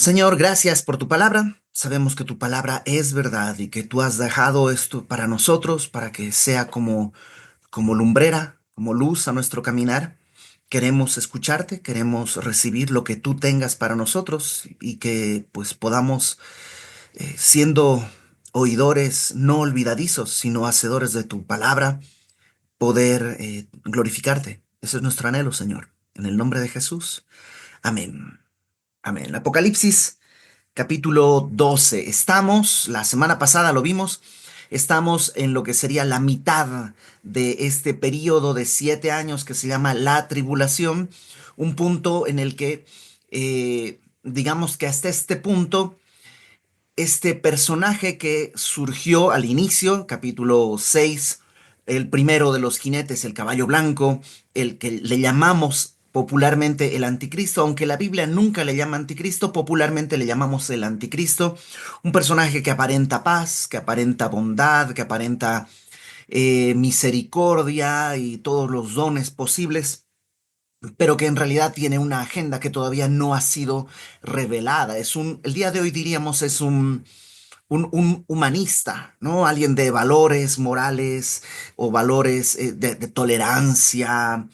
Señor, gracias por tu palabra. Sabemos que tu palabra es verdad y que tú has dejado esto para nosotros, para que sea como lumbrera, como luz a nuestro caminar. Queremos escucharte, queremos recibir lo que tú tengas para nosotros y que pues podamos, siendo oidores no olvidadizos, sino hacedores de tu palabra, poder glorificarte. Ese es nuestro anhelo, Señor. En el nombre de Jesús. Amén. Amén. Apocalipsis. Capítulo 12. La semana pasada lo vimos, estamos en lo que sería la mitad de este periodo de 7 años que se llama la tribulación, un punto en el que, digamos que hasta este punto, este personaje que surgió al inicio, capítulo 6, el primero de los jinetes, el caballo blanco, el que le llamamos popularmente el anticristo, aunque la Biblia nunca le llama anticristo, popularmente le llamamos el anticristo, un personaje que aparenta paz, que aparenta bondad, que aparenta misericordia y todos los dones posibles, pero que en realidad tiene una agenda que todavía no ha sido revelada. El día de hoy diríamos es un humanista, ¿no? Alguien de valores morales o valores de tolerancia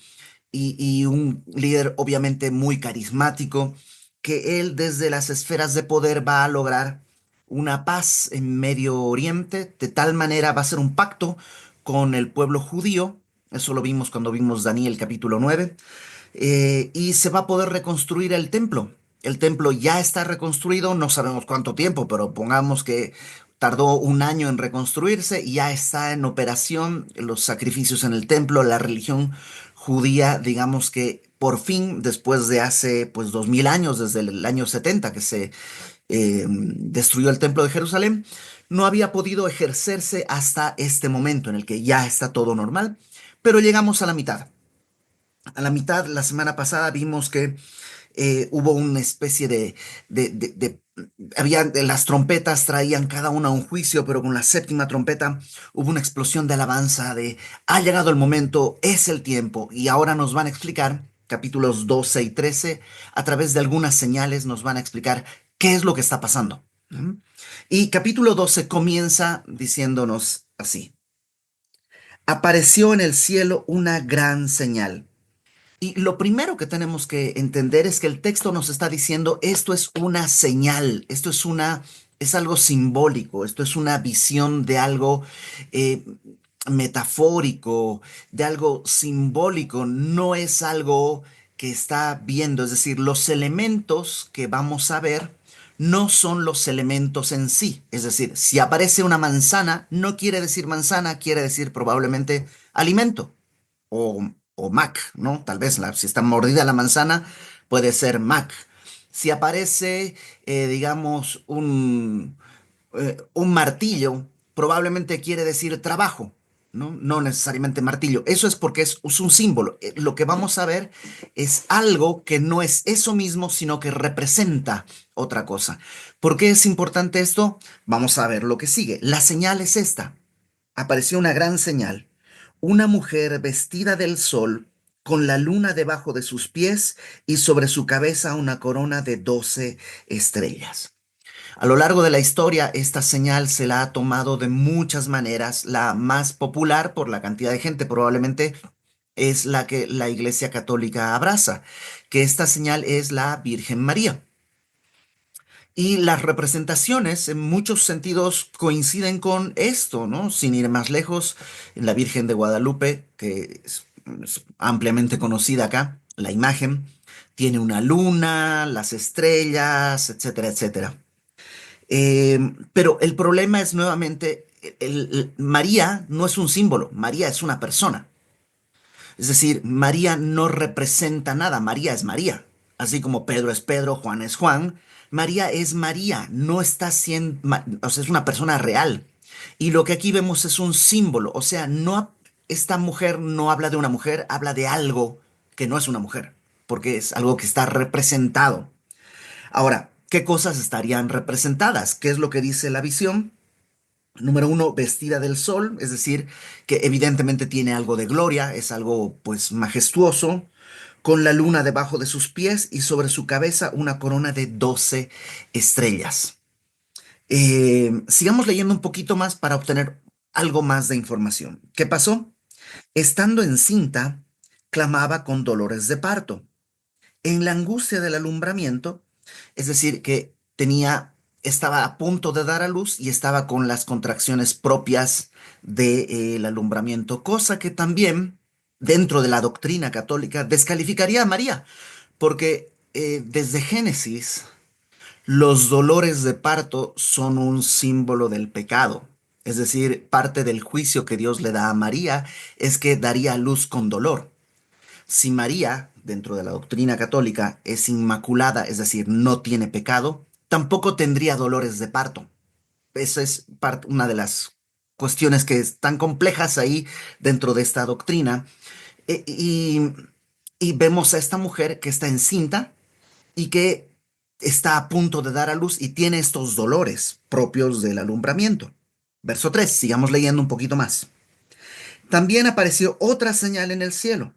y un líder obviamente muy carismático, que él desde las esferas de poder va a lograr una paz en Medio Oriente, de tal manera va a ser un pacto con el pueblo judío. Eso lo vimos cuando vimos Daniel capítulo 9, y se va a poder reconstruir el templo. El templo ya está reconstruido, no sabemos cuánto tiempo, pero pongamos que tardó un año en reconstruirse y ya está en operación los sacrificios en el templo, la religión judía, digamos que por fin, después de hace pues 2000 años, desde el año 70 que se destruyó el templo de Jerusalén, no había podido ejercerse hasta este momento en el que ya está todo normal, pero llegamos a la mitad. A la mitad, la semana pasada vimos que hubo una especie las trompetas traían cada una un juicio, pero con la séptima trompeta hubo una explosión de alabanza de ha llegado el momento, es el tiempo, y ahora nos van a explicar, capítulos 12 y 13 a través de algunas señales nos van a explicar qué es lo que está pasando. ¿Mm? Y capítulo 12 comienza diciéndonos así: apareció en el cielo una gran señal. Y lo primero que tenemos que entender es que el texto nos está diciendo esto es una señal, es algo simbólico, esto es una visión de algo eh, metafórico, de algo simbólico, no es algo que está viendo, es decir, los elementos que vamos a ver no son los elementos en sí, es decir, si aparece una manzana, no quiere decir manzana, quiere decir probablemente alimento o Mac, ¿no? Tal vez si está mordida la manzana, puede ser Mac. Si aparece, digamos, un martillo, probablemente quiere decir trabajo, ¿no? No necesariamente martillo. Eso es porque es un símbolo. Lo que vamos a ver es algo que no es eso mismo, sino que representa otra cosa. ¿Por qué es importante esto? Vamos a ver lo que sigue. La señal es esta. Apareció una gran señal, una mujer vestida del sol, con la luna debajo de sus pies y sobre su cabeza una corona de 12 estrellas. A lo largo de la historia, esta señal se la ha tomado de muchas maneras. La más popular por la cantidad de gente probablemente es la que la Iglesia Católica abraza, que esta señal es la Virgen María. Y las representaciones en muchos sentidos coinciden con esto, ¿no? Sin ir más lejos, en la Virgen de Guadalupe, que es ampliamente conocida acá, la imagen, tiene una luna, las estrellas, etcétera, etcétera. Pero el problema es nuevamente, María no es un símbolo, María es una persona. Es decir, María no representa nada, María es María. Así como Pedro es Pedro, Juan es Juan, María es María, no está siendo, o sea, es una persona real. Y lo que aquí vemos es un símbolo, o sea, esta mujer no habla de una mujer, habla de algo que no es una mujer, porque es algo que está representado. Ahora, ¿qué cosas estarían representadas? ¿Qué es lo que dice la visión? Número uno, vestida del sol, es decir, que evidentemente tiene algo de gloria, es algo pues majestuoso, con la luna debajo de sus pies y sobre su cabeza una corona de 12 estrellas. Sigamos leyendo un poquito más para obtener algo más de información. ¿Qué pasó? Estando encinta, clamaba con dolores de parto. En la angustia del alumbramiento, es decir, que estaba a punto de dar a luz y estaba con las contracciones propias del alumbramiento, cosa que también dentro de la doctrina católica descalificaría a María, porque desde Génesis los dolores de parto son un símbolo del pecado. Es decir, parte del juicio que Dios le da a María es que daría a luz con dolor. Si María, dentro de la doctrina católica, es inmaculada, es decir, no tiene pecado, tampoco tendría dolores de parto. Esa es una de las cuestiones que están complejas ahí dentro de esta doctrina. E- y, y vemos a esta mujer que está encinta y que está a punto de dar a luz y tiene estos dolores propios del alumbramiento. Verso 3, sigamos leyendo un poquito más. También apareció otra señal en el cielo.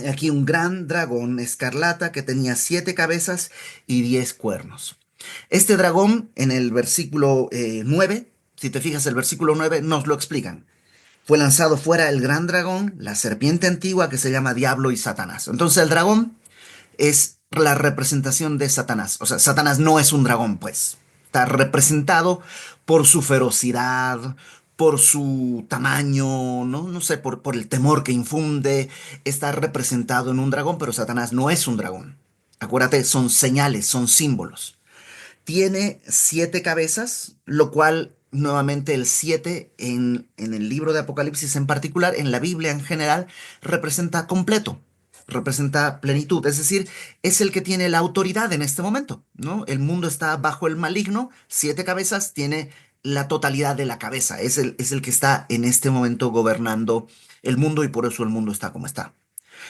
Aquí un gran dragón escarlata que tenía 7 cabezas y 10 cuernos. Este dragón, en el versículo 9, si te fijas, el versículo 9 nos lo explican. Fue lanzado fuera el gran dragón, la serpiente antigua que se llama Diablo y Satanás. Entonces el dragón es la representación de Satanás. O sea, Satanás no es un dragón, pues. Está representado por su ferocidad, por su tamaño, ¿no? No sé, por el temor que infunde. Está representado en un dragón, pero Satanás no es un dragón. Acuérdate, son señales, son símbolos. Tiene 7 cabezas, lo cual nuevamente el 7 en el libro de Apocalipsis en particular, en la Biblia en general, representa completo, representa plenitud, es decir, es el que tiene la autoridad en este momento, ¿no? El mundo está bajo el maligno, 7 cabezas, tiene la totalidad de la cabeza, es el que está en este momento gobernando el mundo y por eso el mundo está como está.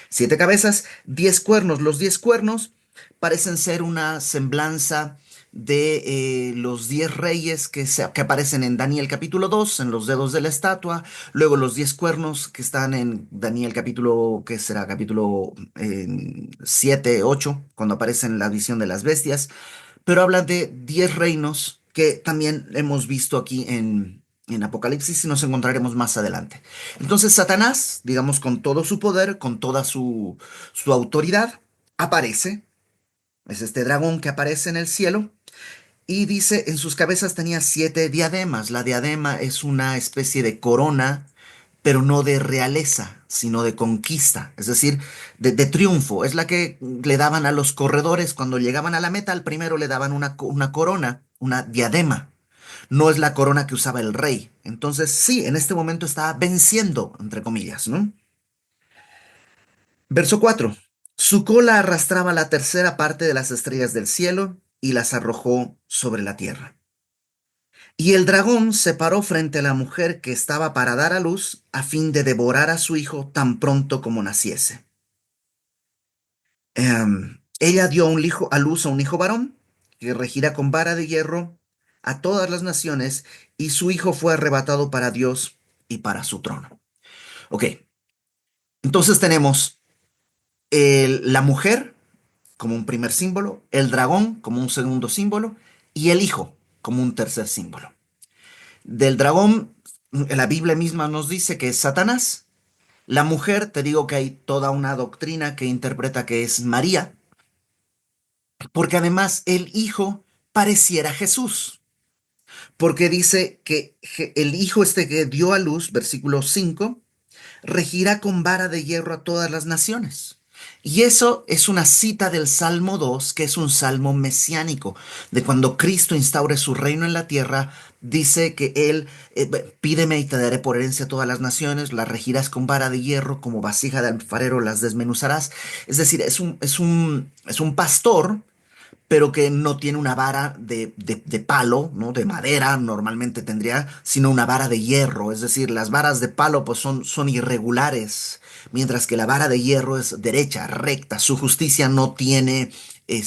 7 cabezas, 10 cuernos. Los 10 cuernos parecen ser una semblanza de los 10 reyes que aparecen en Daniel capítulo 2 en los dedos de la estatua. Luego los 10 cuernos que están en Daniel capítulo, ¿qué será? Capítulo 7, 8, cuando aparece en la visión de las bestias. Pero habla de 10 reinos que también hemos visto aquí en Apocalipsis y nos encontraremos más adelante. Entonces Satanás, digamos, con todo su poder, con toda su autoridad, aparece. Es este dragón que aparece en el cielo y dice, en sus cabezas tenía 7 diademas. La diadema es una especie de corona, pero no de realeza, sino de conquista, es decir, de triunfo. Es la que le daban a los corredores cuando llegaban a la meta. Al primero le daban una corona, una diadema. No es la corona que usaba el rey. Entonces, sí, en este momento está venciendo, entre comillas, ¿no? Verso 4. Su cola arrastraba la tercera parte de las estrellas del cielo y las arrojó sobre la tierra. Y el dragón se paró frente a la mujer que estaba para dar a luz a fin de devorar a su hijo tan pronto como naciese. Ella dio a luz a un hijo varón que regirá con vara de hierro a todas las naciones y su hijo fue arrebatado para Dios y para su trono. Ok, entonces tenemos la mujer como un primer símbolo, el dragón como un segundo símbolo y el hijo como un tercer símbolo. Del dragón, la Biblia misma nos dice que es Satanás. La mujer, te digo que hay toda una doctrina que interpreta que es María, porque además el hijo pareciera Jesús, porque dice que el hijo este que dio a luz, versículo 5, regirá con vara de hierro a todas las naciones. Y eso es una cita del Salmo 2, que es un salmo mesiánico, de cuando Cristo instaure su reino en la tierra, dice que Él, pídeme y te daré por herencia a todas las naciones, las regirás con vara de hierro, como vasija de alfarero las desmenuzarás. Es decir, es un pastor pero que no tiene una vara de palo, ¿no? De madera, normalmente tendría, sino una vara de hierro. Es decir, las varas de palo pues son irregulares, mientras que la vara de hierro es derecha, recta. Su justicia no tiene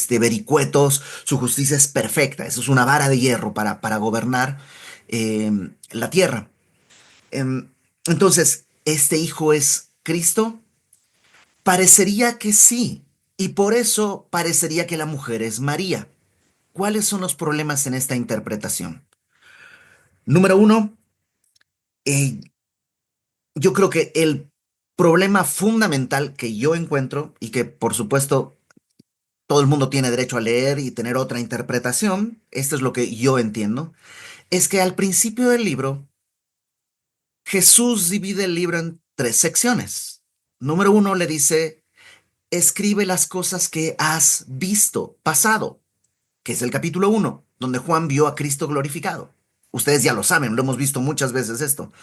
vericuetos, su justicia es perfecta. Eso es una vara de hierro para gobernar la tierra. Entonces, este hijo es Cristo. Parecería que sí, y por eso parecería que la mujer es María. ¿Cuáles son los problemas en esta interpretación? Número uno, eh, yo creo que el problema fundamental que yo encuentro, y que por supuesto todo el mundo tiene derecho a leer y tener otra interpretación, esto es lo que yo entiendo, es que al principio del libro, Jesús divide el libro en tres secciones. Número uno le dice, escribe las cosas que has visto, pasado, que es el capítulo uno, donde Juan vio a Cristo glorificado. Ustedes ya lo saben, lo hemos visto muchas veces esto.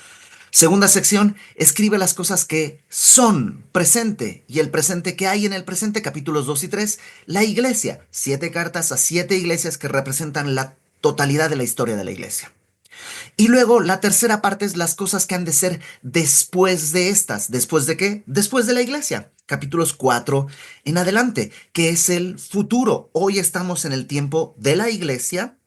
Segunda sección, escribe las cosas que son presente y el presente que hay en el presente, capítulos 2 y 3, la iglesia, 7 cartas a 7 iglesias que representan la totalidad de la historia de la iglesia. Y luego la tercera parte es las cosas que han de ser después de estas. ¿Después de qué? Después de la iglesia. Capítulos 4 en adelante, que es el futuro. Hoy estamos en el tiempo de la iglesia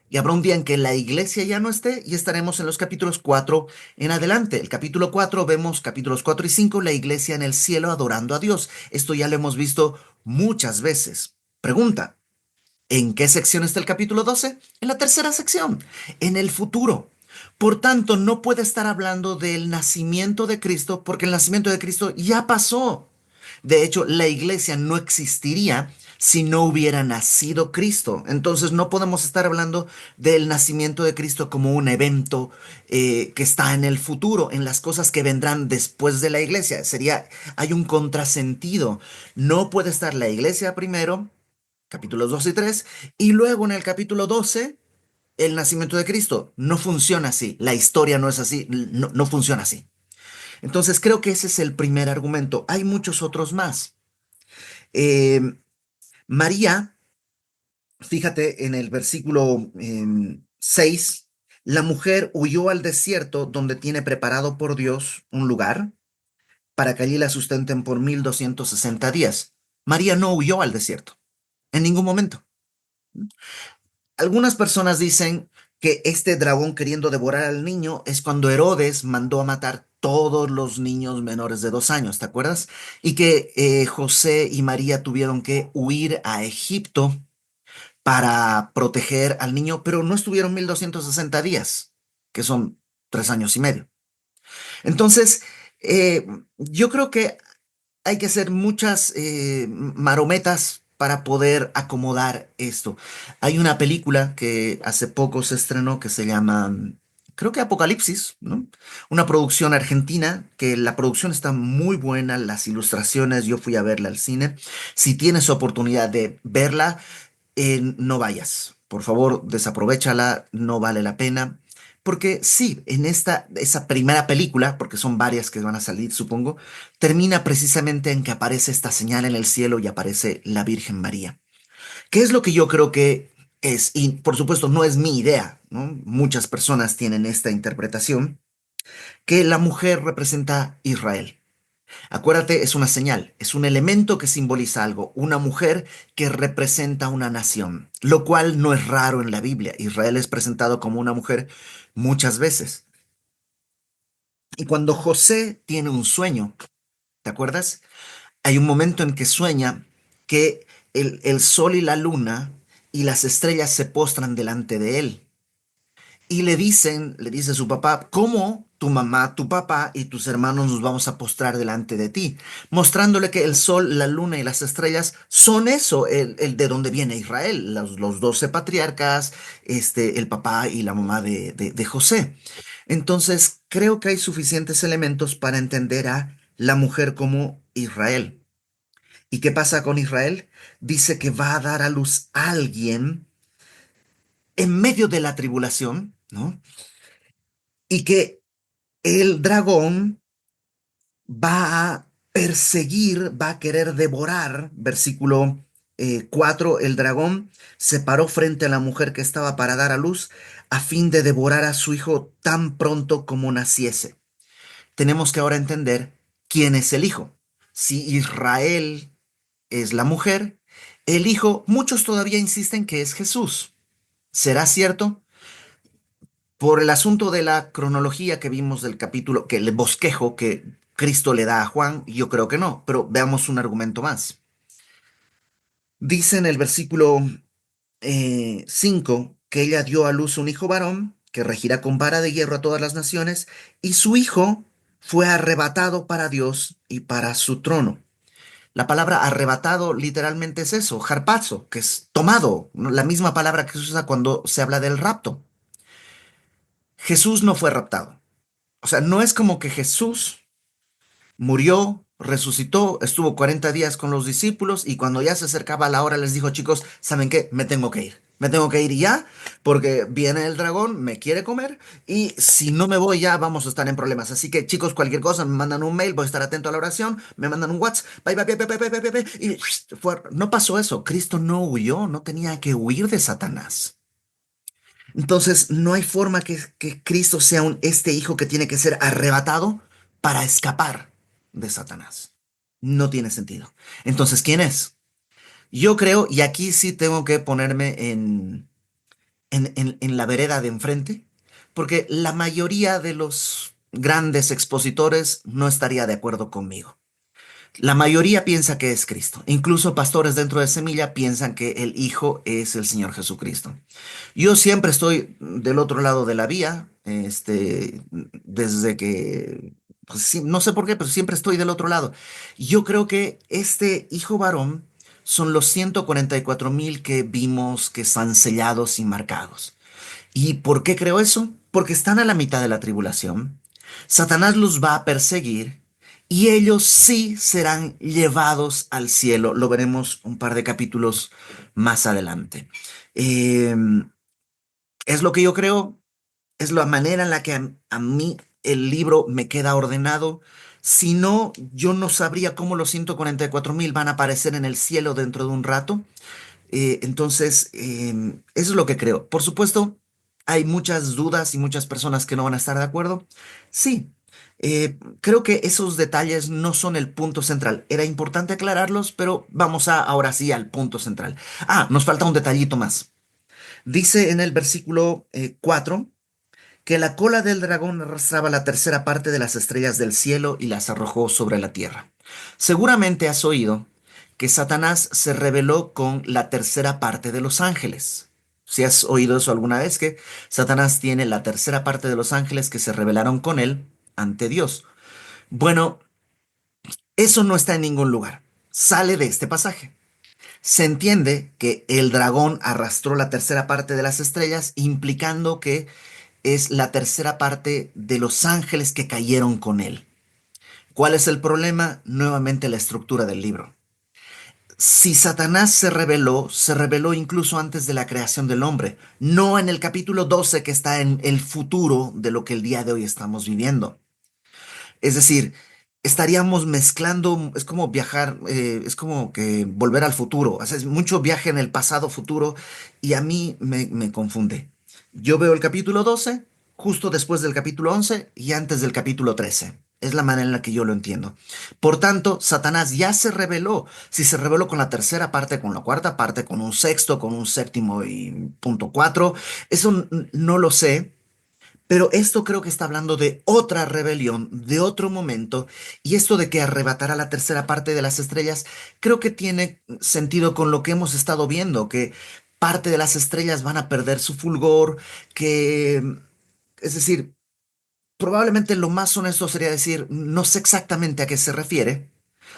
y habrá un día en que la iglesia ya no esté y estaremos en los capítulos 4 en adelante. El capítulo 4 vemos capítulos 4 y 5 la iglesia en el cielo adorando a Dios. Esto ya lo hemos visto muchas veces. Pregunta, ¿en qué sección está el capítulo 12? En la tercera sección, en el futuro. Por tanto, no puede estar hablando del nacimiento de Cristo porque el nacimiento de Cristo ya pasó. De hecho, la iglesia no existiría si no hubiera nacido Cristo. Entonces, no podemos estar hablando del nacimiento de Cristo como un evento que está en el futuro, en las cosas que vendrán después de la iglesia. Hay un contrasentido. No puede estar la iglesia primero, capítulos 2 y 3, y luego en el capítulo 12, el nacimiento de Cristo. No funciona así, la historia no es así, no funciona así. Entonces creo que ese es el primer argumento. Hay muchos otros más. Eh, María, fíjate en el versículo 6, la mujer huyó al desierto donde tiene preparado por Dios un lugar para que allí la sustenten por 1260 días. María no huyó al desierto en ningún momento. Algunas personas dicen que este dragón queriendo devorar al niño es cuando Herodes mandó a matar todos los niños menores de 2 años, ¿te acuerdas? Y que José y María tuvieron que huir a Egipto para proteger al niño, pero no estuvieron 1260 días, que son 3 años y medio. Entonces, yo creo que hay que hacer muchas marometas para poder acomodar esto. Hay una película que hace poco se estrenó que se llama, creo que Apocalipsis, ¿no? Una producción argentina, que la producción está muy buena, las ilustraciones, yo fui a verla al cine. Si tienes oportunidad de verla, no vayas. Por favor, desaprovéchala, no vale la pena. Porque sí, esa primera película, porque son varias que van a salir, supongo, termina precisamente en que aparece esta señal en el cielo y aparece la Virgen María. ¿Qué es lo que yo creo que es? Y por supuesto, no es mi idea, ¿no? Muchas personas tienen esta interpretación, que la mujer representa Israel. Acuérdate, es una señal, es un elemento que simboliza algo, una mujer que representa una nación, lo cual no es raro en la Biblia. Israel es presentado como una mujer muchas veces. Y cuando José tiene un sueño, ¿te acuerdas? Hay un momento en que sueña que el sol y la luna y las estrellas se postran delante de él. Y le dice su papá, ¿cómo tu mamá, tu papá y tus hermanos nos vamos a postrar delante de ti? Mostrándole que el sol, la luna y las estrellas son eso, el de donde viene Israel, los 12 patriarcas, el papá y la mamá de José. Entonces, creo que hay suficientes elementos para entender a la mujer como Israel. ¿Y qué pasa con Israel? Dice que va a dar a luz a alguien en medio de la tribulación, ¿no? Y que el dragón va a perseguir, va a querer devorar. Versículo 4, el dragón se paró frente a la mujer que estaba para dar a luz a fin de devorar a su hijo tan pronto como naciese. Tenemos que ahora entender quién es el hijo. Si Israel es la mujer, el hijo, muchos todavía insisten que es Jesús. ¿Será cierto? Por el asunto de la cronología que vimos del capítulo, que el bosquejo que Cristo le da a Juan, yo creo que no, pero veamos un argumento más. Dice en el versículo 5 que ella dio a luz un hijo varón que regirá con vara de hierro a todas las naciones, y su hijo fue arrebatado para Dios y para su trono. La palabra arrebatado literalmente es eso, harpazo, que es tomado, ¿no? La misma palabra que se usa cuando se habla del rapto. Jesús no fue raptado. O sea, no es como que Jesús murió, resucitó, estuvo 40 días con los discípulos y cuando ya se acercaba la hora les dijo, chicos, ¿saben qué? Me tengo que ir. Me tengo que ir ya porque viene el dragón, me quiere comer y si no me voy ya vamos a estar en problemas. Así que chicos, cualquier cosa, me mandan un mail, voy a estar atento a la oración, me mandan un WhatsApp, bye, bye, bye, bye, bye, bye, bye, bye, y no pasó eso. Cristo no huyó, no tenía que huir de Satanás. Entonces, no hay forma que Cristo sea este hijo que tiene que ser arrebatado para escapar de Satanás. No tiene sentido. Entonces, ¿quién es? Yo creo, y aquí sí tengo que ponerme en la vereda de enfrente, porque la mayoría de los grandes expositores no estaría de acuerdo conmigo. La mayoría piensa que es Cristo. Incluso pastores dentro de Semilla piensan que el Hijo es el Señor Jesucristo. Yo siempre estoy del otro lado de la vía, desde que, pues, no sé por qué, pero siempre estoy del otro lado. Yo creo que este hijo varón son los 144,000 que vimos que están sellados y marcados. ¿Y por qué creo eso? Porque están a la mitad de la tribulación. Satanás los va a perseguir y ellos sí serán llevados al cielo. Lo veremos un par de capítulos más adelante. Em, es lo que yo creo, es la manera en la que a mí el libro me queda ordenado. Si no, yo no sabría cómo los 144,000 van a aparecer en el cielo dentro de un rato. Entonces, eso es lo que creo. Por supuesto, hay muchas dudas y muchas personas que no van a estar de acuerdo. Sí, creo que esos detalles no son el punto central. Era importante aclararlos, pero vamos ahora sí al punto central. Ah, nos falta un detallito más. Dice en el versículo 4 que la cola del dragón arrastraba la tercera parte de las estrellas del cielo y las arrojó sobre la tierra. Seguramente has oído que Satanás se rebeló con la tercera parte de los ángeles. Si has oído eso alguna vez, que Satanás tiene la tercera parte de los ángeles que se rebelaron con él ante Dios. Bueno, eso no está en ningún lugar. Sale de este pasaje. Se entiende que el dragón arrastró la tercera parte de las estrellas, implicando que es la tercera parte de los ángeles que cayeron con él. ¿Cuál es el problema? Nuevamente la estructura del libro. Si Satanás se reveló incluso antes de la creación del hombre, no en el capítulo 12 que está en el futuro de lo que el día de hoy estamos viviendo. Es decir, estaríamos mezclando, es como viajar, es como que volver al futuro, o sea, es mucho viaje en el pasado futuro y a mí me confunde. Yo veo el capítulo 12 justo después del capítulo 11 y antes del capítulo 13. Es la manera en la que yo lo entiendo. Por tanto, Satanás ya se reveló. Si se reveló con la tercera parte, con la cuarta parte, con un sexto, con un séptimo y punto cuatro, eso no lo sé. Pero esto creo que está hablando de otra rebelión, de otro momento, y esto de que arrebatará la tercera parte de las estrellas, creo que tiene sentido con lo que hemos estado viendo, que parte de las estrellas van a perder su fulgor, es decir, probablemente lo más honesto sería decir, no sé exactamente a qué se refiere,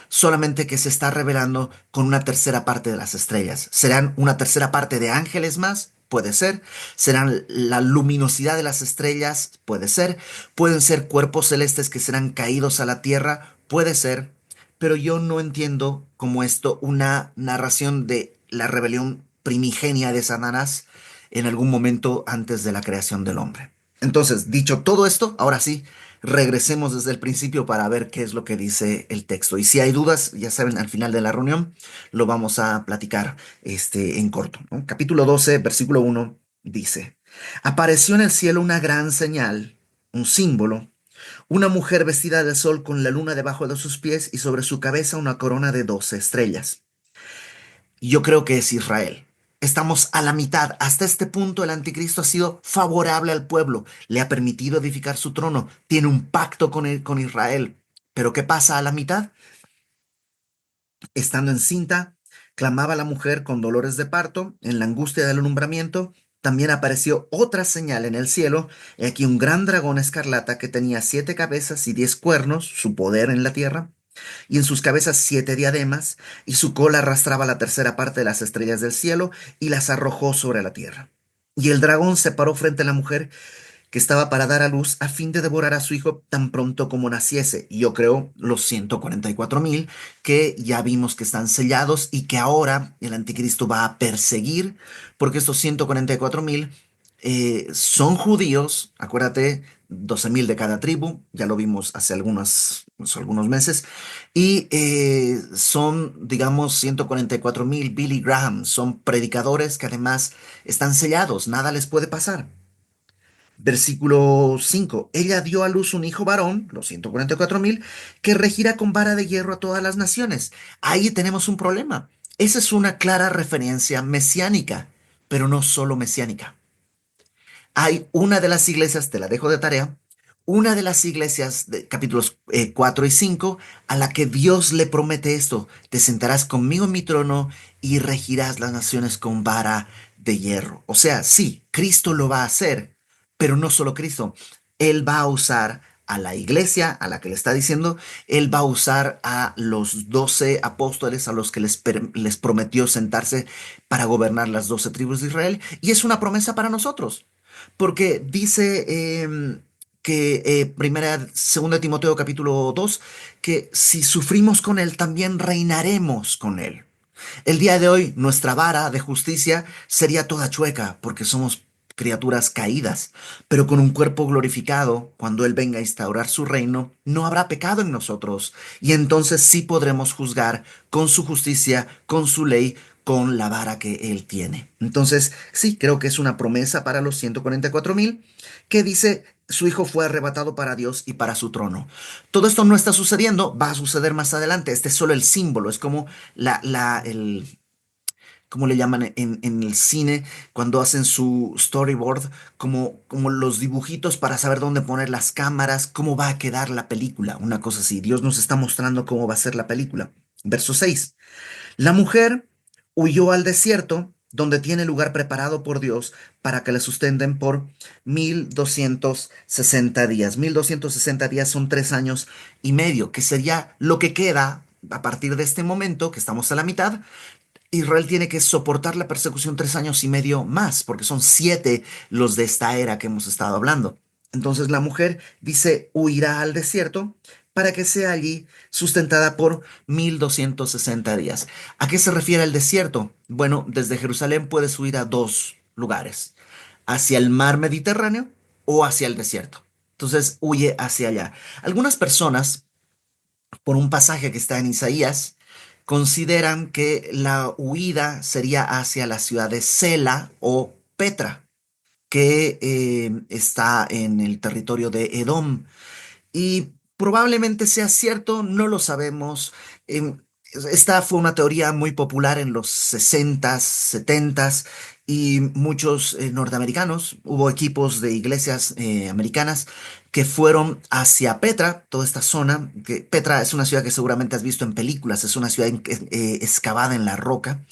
solamente que se está revelando con una tercera parte de las estrellas. ¿Serán una tercera parte de ángeles más? Puede ser. ¿Serán la luminosidad de las estrellas? Puede ser. ¿Pueden ser cuerpos celestes que serán caídos a la tierra? Puede ser. Pero yo no entiendo como esto una narración de la rebelión primigenia de Satanás en algún momento antes de la creación del hombre. Entonces, dicho todo esto, ahora sí, regresemos desde el principio para ver qué es lo que dice el texto. Y si hay dudas, ya saben, al final de la reunión lo vamos a platicar en corto, ¿no? Capítulo 12, versículo 1 dice, apareció en el cielo una gran señal, un símbolo, una mujer vestida de sol con la luna debajo de sus pies y sobre su cabeza una corona de 12 estrellas. Yo creo que es Israel. Estamos a la mitad. Hasta este punto el anticristo ha sido favorable al pueblo, le ha permitido edificar su trono, tiene un pacto con Israel. Pero ¿qué pasa a la mitad? Estando encinta, clamaba la mujer con dolores de parto, en la angustia del alumbramiento. También apareció otra señal en el cielo, y aquí un gran dragón escarlata que tenía 7 cabezas y 10 cuernos, su poder en la tierra, y en sus cabezas 7 diademas, y su cola arrastraba la tercera parte de las estrellas del cielo y las arrojó sobre la tierra. Y el dragón se paró frente a la mujer que estaba para dar a luz a fin de devorar a su hijo tan pronto como naciese. Y yo creo los 144,000 que ya vimos que están sellados y que ahora el anticristo va a perseguir, porque estos 144,000 son judíos, acuérdate, 12,000 de cada tribu, ya lo vimos hace algunos meses, y son, digamos, 144,000 Billy Graham, son predicadores que además están sellados, nada les puede pasar. Versículo 5. Ella dio a luz un hijo varón, los 144,000, que regirá con vara de hierro a todas las naciones. Ahí tenemos un problema. Esa es una clara referencia mesiánica, pero no solo mesiánica. Hay una de las iglesias, te la dejo de tarea, una de las iglesias de capítulos 4 y 5 a la que Dios le promete esto: te sentarás conmigo en mi trono y regirás las naciones con vara de hierro. O sea, sí, Cristo lo va a hacer, pero no solo Cristo. Él va a usar a la iglesia a la que le está diciendo, él va a usar a los 12 apóstoles a los que les prometió sentarse para gobernar las 12 tribus de Israel, y es una promesa para nosotros. Porque dice que segunda Timoteo capítulo 2, que si sufrimos con él, también reinaremos con él. El día de hoy, nuestra vara de justicia sería toda chueca, porque somos criaturas caídas, pero con un cuerpo glorificado, cuando Él venga a instaurar su reino, no habrá pecado en nosotros, y entonces sí podremos juzgar con su justicia, con su ley, con la vara que Él tiene. Entonces, sí, creo que es una promesa para los 144,000 que dice: su hijo fue arrebatado para Dios y para su trono. Todo esto no está sucediendo, va a suceder más adelante. Este es solo el símbolo, es como ¿cómo le llaman en el cine cuando hacen su storyboard? Como los dibujitos para saber dónde poner las cámaras, cómo va a quedar la película, una cosa así. Dios nos está mostrando cómo va a ser la película. Verso 6. La mujer huyó al desierto, donde tiene lugar preparado por Dios para que la sustenten por 1260 días. 1260 días son 3 años y medio, que sería lo que queda a partir de este momento, que estamos a la mitad. Israel tiene que soportar la persecución 3 años y medio más, porque son 7 los de esta era que hemos estado hablando. Entonces la mujer dice: huirá al desierto para que sea allí sustentada por 1260 días. ¿A qué se refiere el desierto? Bueno, desde Jerusalén puedes huir a dos lugares: hacia el mar Mediterráneo o hacia el desierto. Entonces huye hacia allá. Algunas personas, por un pasaje que está en Isaías, consideran que la huida sería hacia la ciudad de Sela o Petra, que está en el territorio de Edom. Y probablemente sea cierto, no lo sabemos. Em, Esta fue una teoría muy popular en los 60s, 70s, y muchos norteamericanos, hubo equipos de iglesias americanas que fueron hacia Petra, toda esta zona, que Petra es una ciudad que seguramente has visto en películas, es una ciudad excavada en la roca,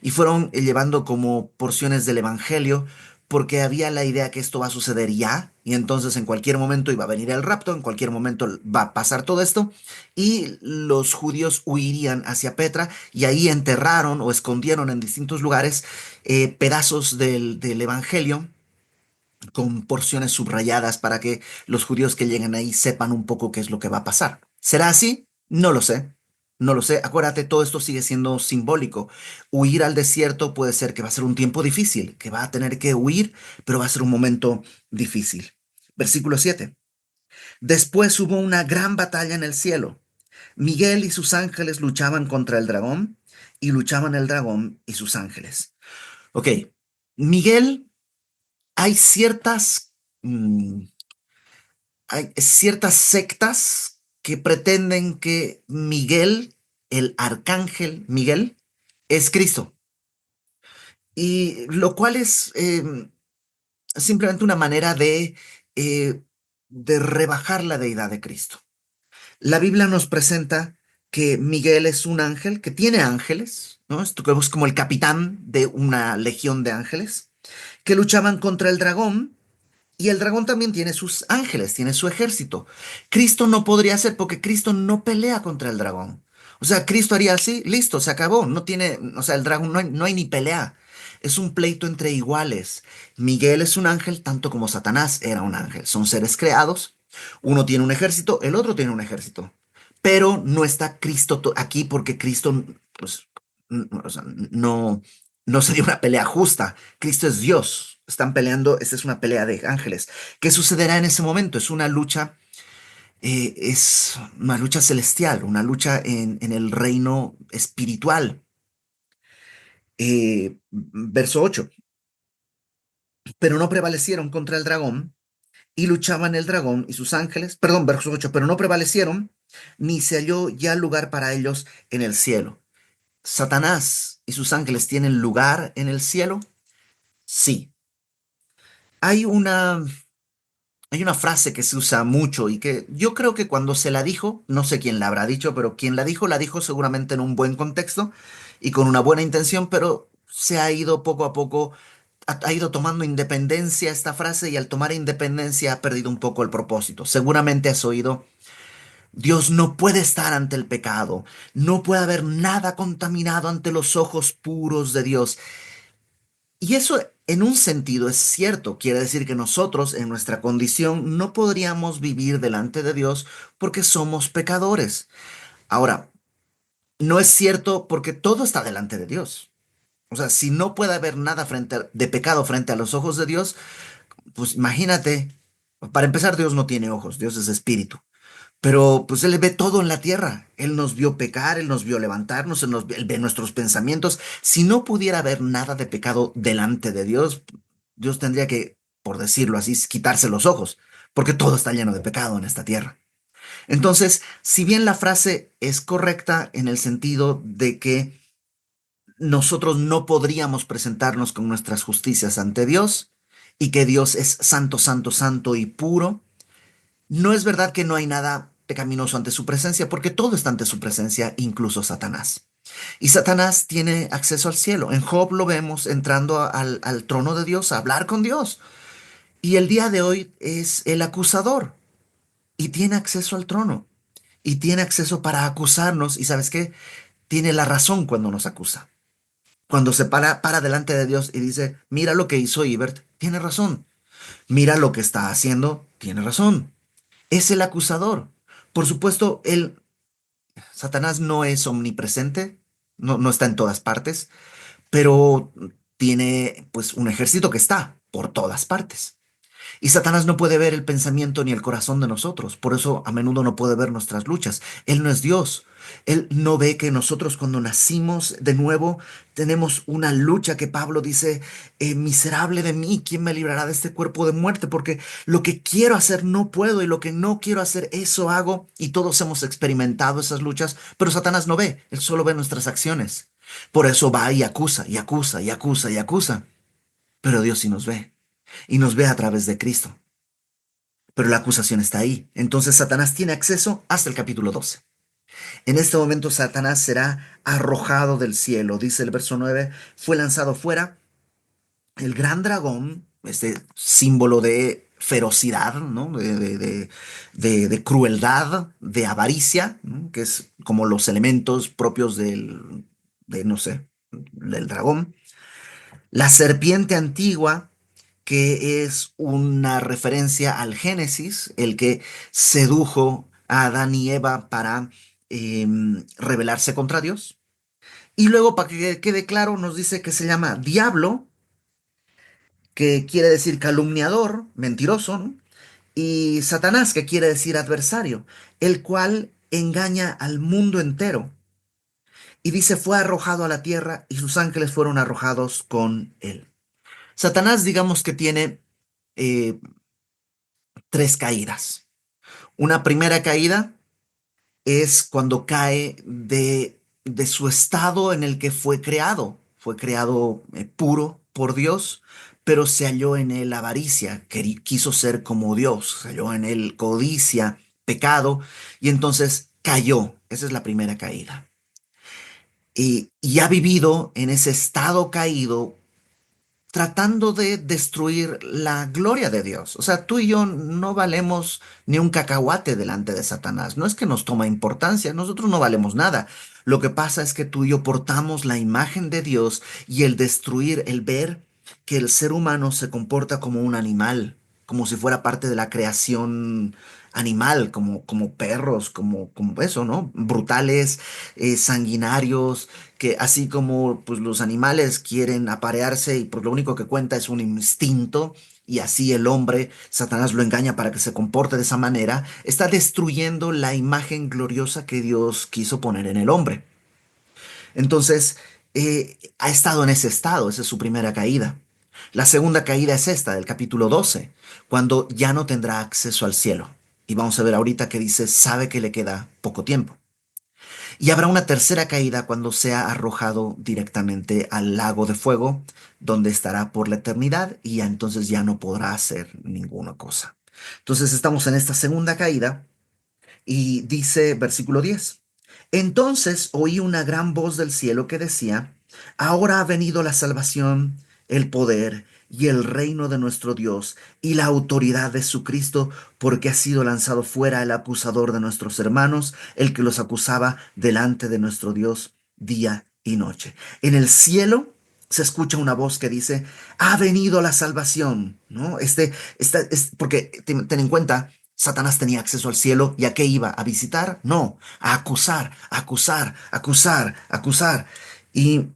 y fueron llevando como porciones del Evangelio, porque había la idea que esto va a suceder ya, y entonces en cualquier momento iba a venir el rapto, en cualquier momento va a pasar todo esto, y los judíos huirían hacia Petra, y ahí enterraron o escondieron en distintos lugares pedazos del Evangelio con porciones subrayadas para que los judíos que lleguen ahí sepan un poco qué es lo que va a pasar. ¿Será así? No lo sé. No lo sé. Acuérdate, todo esto sigue siendo simbólico. Huir al desierto puede ser que va a ser un tiempo difícil, que va a tener que huir, pero va a ser un momento difícil. Versículo 7. Después hubo una gran batalla en el cielo. Miguel y sus ángeles luchaban contra el dragón, y luchaban el dragón y sus ángeles. Ok, Miguel, hay ciertas sectas que pretenden que Miguel, el arcángel Miguel, es Cristo. Y lo cual es simplemente una manera eh, de rebajar la deidad de Cristo. La Biblia nos presenta que Miguel es un ángel que tiene ángeles, ¿no? Esto que es como el capitán de una legión de ángeles que luchaban contra el dragón. Y el dragón también tiene sus ángeles, tiene su ejército. Cristo no podría ser porque Cristo no pelea contra el dragón. O sea, Cristo haría así, listo, se acabó. No tiene, o sea, el dragón no hay ni pelea. Es un pleito entre iguales. Miguel es un ángel tanto como Satanás era un ángel. Son seres creados. Uno tiene un ejército, el otro tiene un ejército. Pero no está Cristo aquí porque Cristo, pues, o sea, no sería una pelea justa. Cristo es Dios. Están peleando, esta es una pelea de ángeles. ¿Qué sucederá en ese momento? Es una lucha celestial, una lucha en el reino espiritual. Verso 8. Pero no prevalecieron contra el dragón y luchaban el dragón y sus ángeles, perdón, verso 8. Pero no prevalecieron, ni se halló ya lugar para ellos en el cielo. ¿Satanás y sus ángeles tienen lugar en el cielo? Sí. Hay una Hay una frase que se usa mucho y que yo creo que cuando se la dijo, no sé quién la habrá dicho, pero quien la dijo seguramente en un buen contexto y con una buena intención, pero se ha ido poco a poco, ha ido tomando independencia esta frase y al tomar independencia ha perdido un poco el propósito. Seguramente has oído, Dios no puede estar ante el pecado, no puede haber nada contaminado ante los ojos puros de Dios. Y eso en un sentido es cierto, quiere decir que nosotros en nuestra condición no podríamos vivir delante de Dios porque somos pecadores. Ahora, no es cierto porque todo está delante de Dios. O sea, si no puede haber nada de pecado frente a los ojos de Dios, pues imagínate, para empezar, Dios no tiene ojos, Dios es espíritu. Pero pues Él ve todo en la tierra. Él nos vio pecar, Él nos vio levantarnos, Él ve nuestros pensamientos. Si no pudiera haber nada de pecado delante de Dios, Dios tendría que, por decirlo así, quitarse los ojos, porque todo está lleno de pecado en esta tierra. Entonces, si bien la frase es correcta en el sentido de que nosotros no podríamos presentarnos con nuestras justicias ante Dios y que Dios es santo, santo, santo y puro, no es verdad que no hay nada pecaminoso ante su presencia, porque todo está ante su presencia, incluso Satanás. Y Satanás tiene acceso al cielo. En Job lo vemos entrando al trono de Dios a hablar con Dios. Y el día de hoy es el acusador y tiene acceso al trono y tiene acceso para acusarnos. ¿Y sabes qué? Tiene la razón cuando nos acusa. Cuando se para delante de Dios y dice, mira lo que hizo Ibert, tiene razón. Mira lo que está haciendo, tiene razón. Es el acusador. Por supuesto, Satanás no es omnipresente, no está en todas partes, pero tiene pues un ejército que está por todas partes. Y Satanás no puede ver el pensamiento ni el corazón de nosotros, por eso a menudo no puede ver nuestras luchas. Él no es Dios. Él no ve que nosotros cuando nacimos de nuevo tenemos una lucha que Pablo dice, miserable de mí, ¿quién me librará de este cuerpo de muerte? Porque lo que quiero hacer no puedo y lo que no quiero hacer, eso hago. Y todos hemos experimentado esas luchas, pero Satanás no ve, él solo ve nuestras acciones. Por eso va y acusa, y acusa, y acusa, y acusa. Pero Dios sí nos ve, y nos ve a través de Cristo. Pero la acusación está ahí. Entonces Satanás tiene acceso hasta el capítulo 12. En este momento Satanás será arrojado del cielo, dice el verso 9, fue lanzado fuera el gran dragón, este símbolo de ferocidad, ¿no? De crueldad, de avaricia, ¿no? Que es como los elementos propios no sé, del dragón. La serpiente antigua, que es una referencia al Génesis, el que sedujo a Adán y Eva para rebelarse contra Dios. Y luego, para que quede claro, nos dice que se llama diablo, que quiere decir calumniador, mentiroso, ¿no? Y Satanás, que quiere decir adversario, el cual engaña al mundo entero. Y dice, fue arrojado a la tierra y sus ángeles fueron arrojados con él. Satanás, digamos que tiene eh, tres caídas. Una primera caída es cuando cae de su estado en el que fue creado. Fue creado puro por Dios, pero se halló en él avaricia, quiso ser como Dios, se halló en él codicia, pecado, y entonces cayó. Esa es la primera caída. Y ha vivido en ese estado caído tratando de destruir la gloria de Dios. O sea, tú y yo no valemos ni un cacahuate delante de Satanás. No es que nos toma importancia, nosotros no valemos nada. Lo que pasa es que tú y yo portamos la imagen de Dios, y el destruir, el ver que el ser humano se comporta como un animal, como si fuera parte de la creación animal, como perros, como eso, ¿no? Brutales, sanguinarios, que así como pues, los animales quieren aparearse y pues lo único que cuenta es un instinto, y así el hombre, Satanás lo engaña para que se comporte de esa manera, está destruyendo la imagen gloriosa que Dios quiso poner en el hombre. Entonces, ha estado en ese estado, esa es su primera caída. La segunda caída es esta, del capítulo 12, cuando ya no tendrá acceso al cielo. Y vamos a ver ahorita que dice, sabe que le queda poco tiempo. Y habrá una tercera caída cuando sea arrojado directamente al lago de fuego, donde estará por la eternidad, y ya entonces ya no podrá hacer ninguna cosa. Entonces estamos en esta segunda caída, y dice versículo 10. Entonces oí una gran voz del cielo que decía, ahora ha venido la salvación, el poder y el reino de nuestro Dios y la autoridad de su Cristo, porque ha sido lanzado fuera el acusador de nuestros hermanos, el que los acusaba delante de nuestro Dios día y noche. En el cielo se escucha una voz que dice, ha venido la salvación, ¿no? Porque ten en cuenta, Satanás tenía acceso al cielo, ¿y a qué iba? ¿A visitar? No, a acusar, acusar, acusar, acusar. Y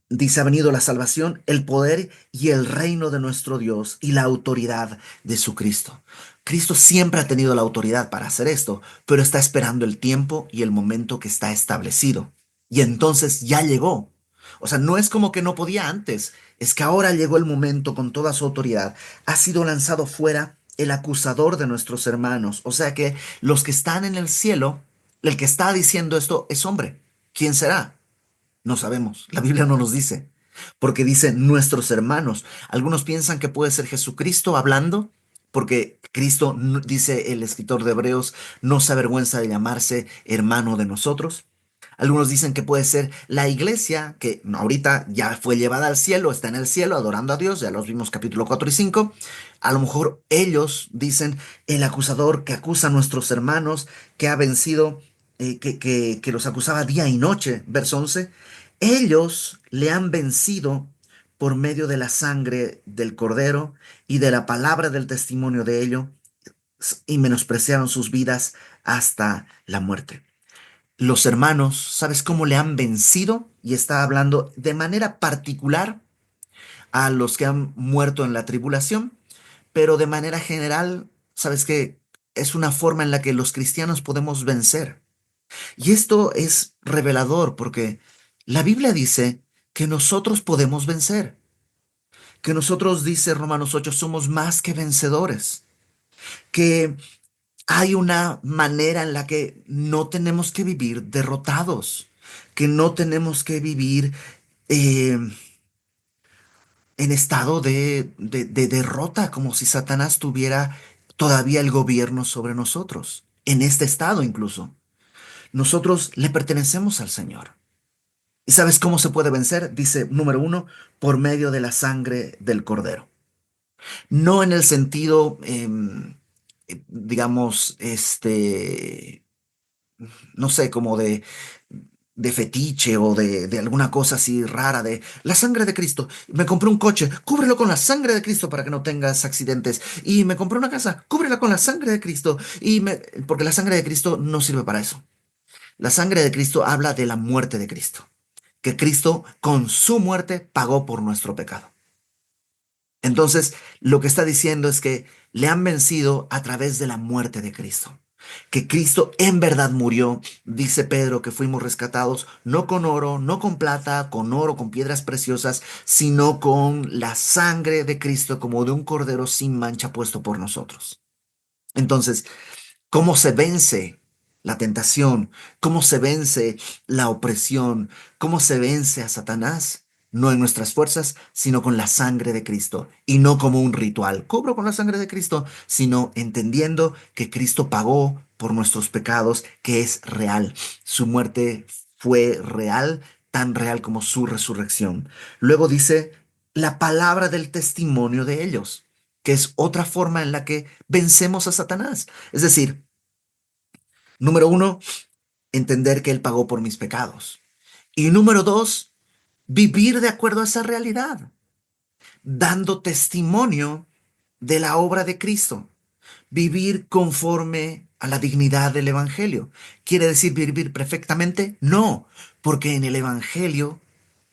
dice, ha venido la salvación, el poder y el reino de nuestro Dios y la autoridad de su Cristo. Cristo siempre ha tenido la autoridad para hacer esto, pero está esperando el tiempo y el momento que está establecido. Y entonces ya llegó. O sea, no es como que no podía antes, es que ahora llegó el momento con toda su autoridad. Ha sido lanzado fuera el acusador de nuestros hermanos. O sea que los que están en el cielo, el que está diciendo esto es hombre. ¿Quién será? No sabemos, la Biblia no nos dice, porque dice nuestros hermanos. Algunos piensan que puede ser Jesucristo hablando, porque Cristo, dice el escritor de Hebreos, no se avergüenza de llamarse hermano de nosotros. Algunos dicen que puede ser la iglesia, que ahorita ya fue llevada al cielo, está en el cielo adorando a Dios, ya los vimos capítulo 4 y 5. A lo mejor ellos dicen el acusador que acusa a nuestros hermanos, que ha vencido, que los acusaba día y noche, verso 11. Ellos le han vencido por medio de la sangre del cordero y de la palabra del testimonio de ello, y menospreciaron sus vidas hasta la muerte. Los hermanos, ¿sabes cómo le han vencido? Y está hablando de manera particular a los que han muerto en la tribulación, pero de manera general, ¿sabes qué? Es una forma en la que los cristianos podemos vencer. Y esto es revelador porque la Biblia dice que nosotros podemos vencer, que nosotros, dice Romanos 8, somos más que vencedores, que hay una manera en la que no tenemos que vivir derrotados, que no tenemos que vivir eh, en estado de derrota, como si Satanás tuviera todavía el gobierno sobre nosotros, en este estado incluso. Nosotros le pertenecemos al Señor. ¿Y sabes cómo se puede vencer? Dice, número uno, por medio de la sangre del Cordero. No en el sentido, digamos, no sé, como de fetiche o de alguna cosa así rara, de la sangre de Cristo. Me compré un coche, cúbrelo con la sangre de Cristo para que no tengas accidentes. Y me compré una casa, cúbrela con la sangre de Cristo. Porque la sangre de Cristo no sirve para eso. La sangre de Cristo habla de la muerte de Cristo, que Cristo con su muerte pagó por nuestro pecado. Entonces, lo que está diciendo es que le han vencido a través de la muerte de Cristo. Que Cristo en verdad murió, dice Pedro, que fuimos rescatados no con oro, no con plata, con oro, con piedras preciosas, sino con la sangre de Cristo como de un cordero sin mancha puesto por nosotros. Entonces, ¿cómo se vence la tentación? ¿Cómo se vence la opresión? ¿Cómo se vence a Satanás? no en nuestras fuerzas, sino con la sangre de Cristo, y no como un ritual. Cobro con la sangre de Cristo, sino entendiendo que Cristo pagó por nuestros pecados, que es real. Su muerte fue real, tan real como su resurrección. Luego dice la palabra del testimonio de ellos, que es otra forma en la que vencemos a Satanás. Es decir, número uno, entender que Él pagó por mis pecados. Y número dos, vivir de acuerdo a esa realidad, dando testimonio de la obra de Cristo. Vivir conforme a la dignidad del Evangelio. ¿Quiere decir vivir perfectamente? No, porque en el Evangelio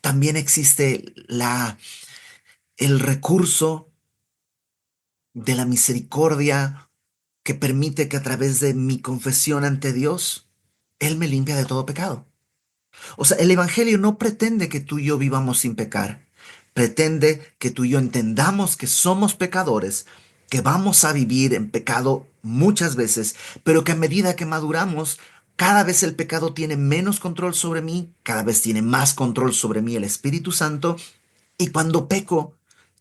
también existe el recurso de la misericordia que permite que a través de mi confesión ante Dios, Él me limpia de todo pecado. O sea, el Evangelio no pretende que tú y yo vivamos sin pecar. Pretende que tú y yo entendamos que somos pecadores, que vamos a vivir en pecado muchas veces, pero que a medida que maduramos, cada vez el pecado tiene menos control sobre mí, cada vez tiene más control sobre mí el Espíritu Santo, y cuando peco,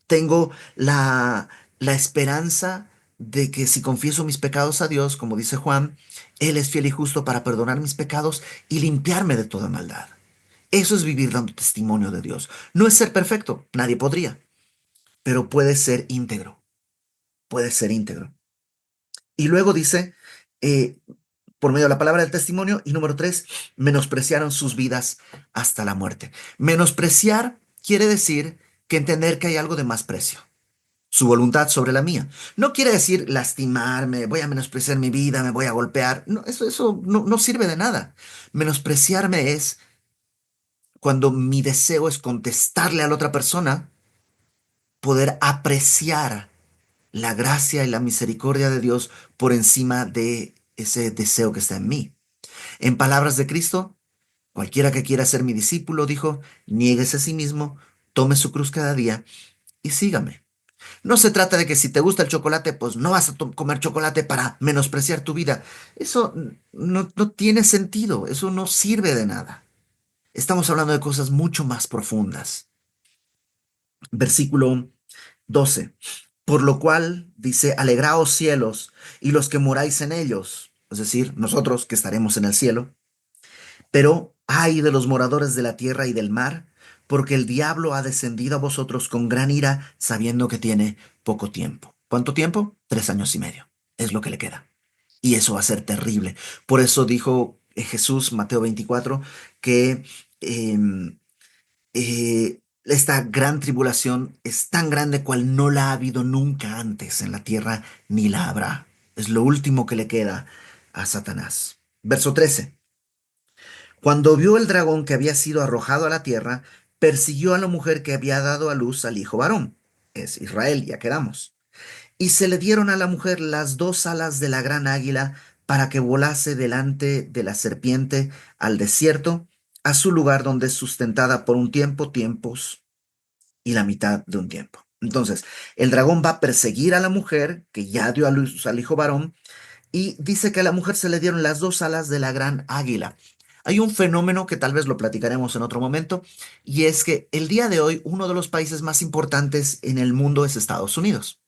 tengo la esperanza de que si confieso mis pecados a Dios, como dice Juan, Él es fiel y justo para perdonar mis pecados y limpiarme de toda maldad. Eso es vivir dando testimonio de Dios. No es ser perfecto, nadie podría, pero puede ser íntegro. Y luego dice, eh, por medio de la palabra del testimonio, y número tres, menospreciaron sus vidas hasta la muerte. Menospreciar quiere decir que entender que hay algo de más precio. Su voluntad sobre la mía. No quiere decir lastimarme, voy a menospreciar mi vida, me voy a golpear. No, eso no sirve de nada. Menospreciarme es cuando mi deseo es contestarle a la otra persona, poder apreciar la gracia y la misericordia de Dios por encima de ese deseo que está en mí. En palabras de Cristo, cualquiera que quiera ser mi discípulo, dijo, niéguese a sí mismo, tome su cruz cada día y sígame. No se trata de que si te gusta el chocolate, pues no vas a comer chocolate para menospreciar tu vida. Eso no tiene sentido, eso no sirve de nada. Estamos hablando de cosas mucho más profundas. Versículo 12. Por lo cual dice, alegraos cielos y los que moráis en ellos, es decir, nosotros que estaremos en el cielo, pero ay de los moradores de la tierra y del mar, porque el diablo ha descendido a vosotros con gran ira, sabiendo que tiene poco tiempo. ¿Cuánto tiempo? 3 años y medio. Es lo que le queda. Y eso va a ser terrible. Por eso dijo Jesús, Mateo 24, que esta gran tribulación es tan grande cual no la ha habido nunca antes en la tierra, ni la habrá. Es lo último que le queda a Satanás. Verso 13. Cuando vio el dragón que había sido arrojado a la tierra, persiguió a la mujer que había dado a luz al hijo varón. Es Israel, ya quedamos. Y se le dieron a la mujer las dos alas de la gran águila para que volase delante de la serpiente al desierto, a su lugar donde es sustentada por un tiempo, tiempos y la mitad de un tiempo. Entonces, el dragón va a perseguir a la mujer que ya dio a luz al hijo varón y dice que a la mujer se le dieron las dos alas de la gran águila. Hay un fenómeno que tal vez lo platicaremos en otro momento, y es que el día de hoy uno de los países más importantes en el mundo es Estados Unidos.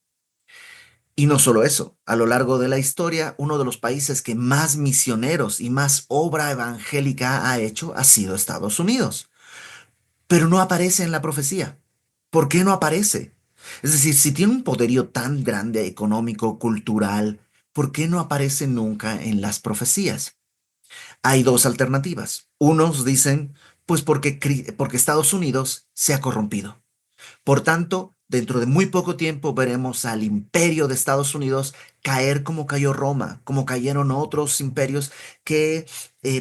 Y no solo eso, a lo largo de la historia, uno de los países que más misioneros y más obra evangélica ha hecho ha sido Estados Unidos. Pero no aparece en la profecía. ¿Por qué no aparece? Es decir, si tiene un poderío tan grande económico, cultural, ¿por qué no aparece nunca en las profecías? Hay dos alternativas. Unos dicen, pues porque Estados Unidos se ha corrompido. Por tanto, dentro de muy poco tiempo veremos al imperio de Estados Unidos caer como cayó Roma, como cayeron otros imperios que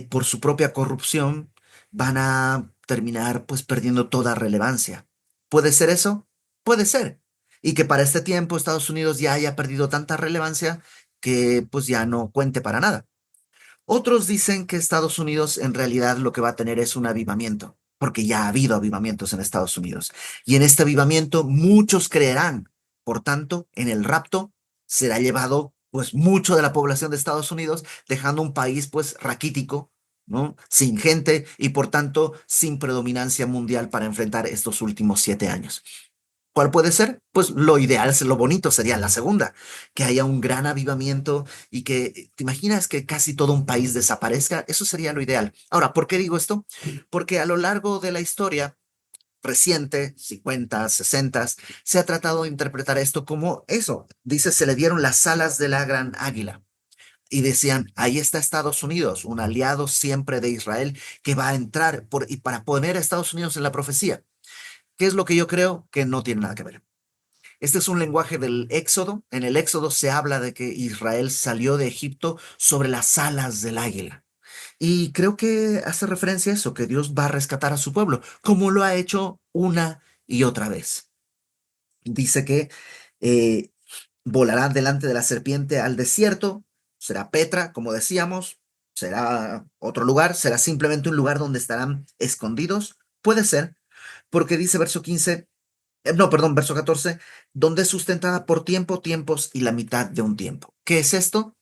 por su propia corrupción van a terminar pues perdiendo toda relevancia. ¿Puede ser eso? Puede ser. Y que para este tiempo Estados Unidos ya haya perdido tanta relevancia que pues ya no cuente para nada. Otros dicen que Estados Unidos en realidad lo que va a tener es un avivamiento, porque ya ha habido avivamientos en Estados Unidos. Y en este avivamiento muchos creerán. Por tanto, en el rapto será llevado pues mucho de la población de Estados Unidos, dejando un país pues raquítico, ¿no? Sin gente y por tanto sin predominancia mundial para enfrentar estos últimos 7 años. ¿Cuál puede ser? Pues lo ideal, lo bonito sería la segunda, que haya un gran avivamiento y que, ¿te imaginas que casi todo un país desaparezca? Eso sería lo ideal. Ahora, ¿por qué digo esto? Porque a lo largo de la historia reciente, 50, 60, se ha tratado de interpretar esto como eso. Dice, se le dieron las alas de la gran águila. Y decían, ahí está Estados Unidos, un aliado siempre de Israel que va a entrar y para poner a Estados Unidos en la profecía. ¿Qué es lo que yo creo? Que no tiene nada que ver. Este es un lenguaje del Éxodo. En el Éxodo se habla de que Israel salió de Egipto sobre las alas del águila. Y creo que hace referencia a eso, que Dios va a rescatar a su pueblo, como lo ha hecho una y otra vez. Dice que eh, volarán delante de la serpiente al desierto, será Petra, como decíamos, será otro lugar, será simplemente un lugar donde estarán escondidos. Puede ser, porque dice verso 15, no, perdón, verso 14, donde es sustentada por tiempo, tiempos y la mitad de un tiempo. ¿Qué es esto?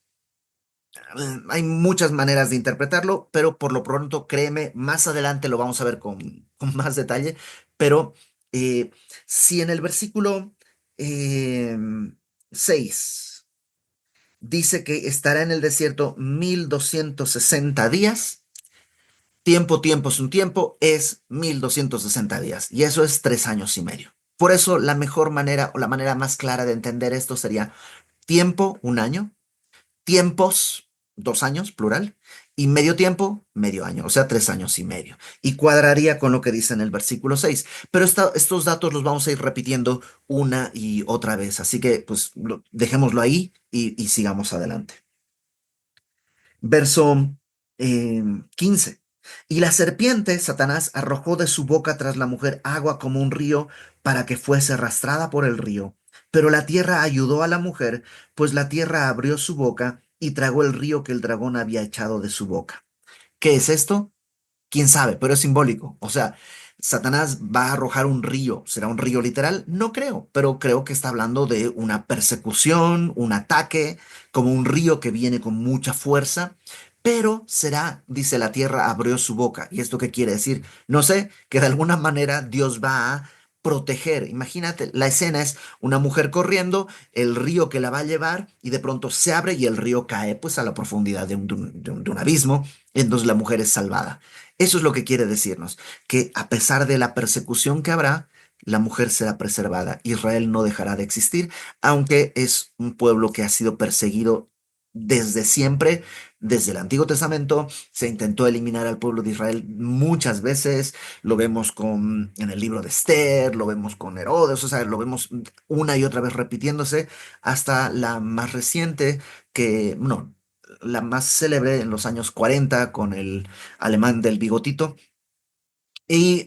Hay muchas maneras de interpretarlo, pero por lo pronto, créeme, más adelante lo vamos a ver con más detalle, pero eh, si en el versículo eh, 6 dice que estará en el desierto 1260 días, tiempo es un tiempo, es 1260 días, y eso es 3 años y medio. Por eso la mejor manera o la manera más clara de entender esto sería tiempo, un año, tiempos, 2 años, plural, y medio tiempo, medio año, o sea, 3 años y medio. Y cuadraría con lo que dice en el versículo 6. Pero estos datos los vamos a ir repitiendo una y otra vez. Así que, pues, dejémoslo ahí y sigamos adelante. Verso 15. Y la serpiente, Satanás, arrojó de su boca tras la mujer agua como un río para que fuese arrastrada por el río. Pero la tierra ayudó a la mujer, pues la tierra abrió su boca y tragó el río que el dragón había echado de su boca. ¿Qué es esto? Quién sabe, pero es simbólico. O sea, Satanás va a arrojar un río. ¿Será un río literal? No creo, pero creo que está hablando de una persecución, un ataque, como un río que viene con mucha fuerza. Pero será, dice, la tierra abrió su boca. ¿Y esto qué quiere decir? No sé, que de alguna manera Dios va a proteger. Imagínate, la escena es una mujer corriendo, el río que la va a llevar y de pronto se abre y el río cae pues a la profundidad de un abismo. Entonces la mujer es salvada. Eso es lo que quiere decirnos, que a pesar de la persecución que habrá, la mujer será preservada. Israel no dejará de existir, aunque es un pueblo que ha sido perseguido desde siempre, desde el Antiguo Testamento. Se intentó eliminar al pueblo de Israel muchas veces. Lo vemos en el libro de Esther, lo vemos con Herodes, o sea, lo vemos una y otra vez repitiéndose hasta la más reciente, que, no, la más célebre en los años 40 con el alemán del bigotito. Y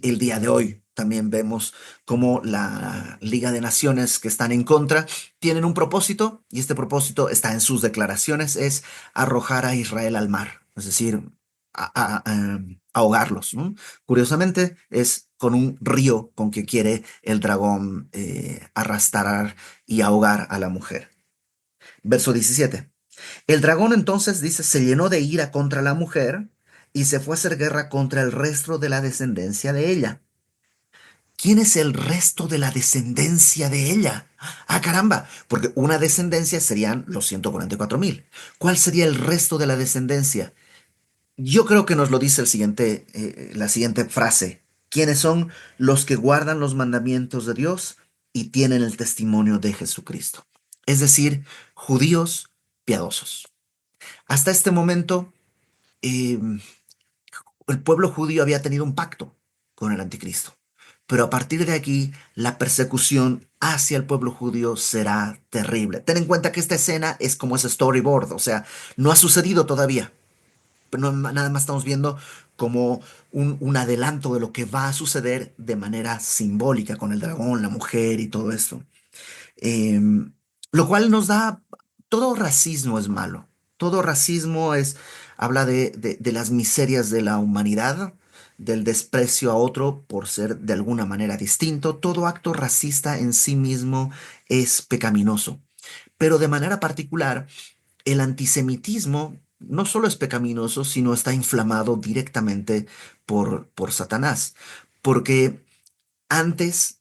el día de hoy también vemos cómo la Liga de Naciones que están en contra tienen un propósito, y este propósito está en sus declaraciones, es arrojar a Israel al mar, es decir, ahogarlos, ¿no? Curiosamente, es con un río con que quiere el dragón arrastrar y ahogar a la mujer. Verso 17. El dragón entonces dice, se llenó de ira contra la mujer y se fue a hacer guerra contra el resto de la descendencia de ella. ¿Quién es el resto de la descendencia de ella? Ah, caramba, porque una descendencia serían los 144,000. ¿Cuál sería el resto de la descendencia? Yo creo que nos lo dice la siguiente frase. ¿Quiénes son los que guardan los mandamientos de Dios y tienen el testimonio de Jesucristo? Es decir, judíos piadosos. Hasta este momento, eh, el pueblo judío había tenido un pacto con el anticristo. Pero a partir de aquí, la persecución hacia el pueblo judío será terrible. Ten en cuenta que esta escena es como ese storyboard, o sea, no ha sucedido todavía. Pero nada más estamos viendo como un adelanto de lo que va a suceder de manera simbólica con el dragón, la mujer y todo esto. Em, lo cual nos da, todo racismo es malo, todo racismo habla de las miserias de la humanidad, del desprecio a otro por ser de alguna manera distinto. Todo acto racista en sí mismo es pecaminoso, pero de manera particular, el antisemitismo no solo es pecaminoso, sino está inflamado directamente por Satanás. Porque antes,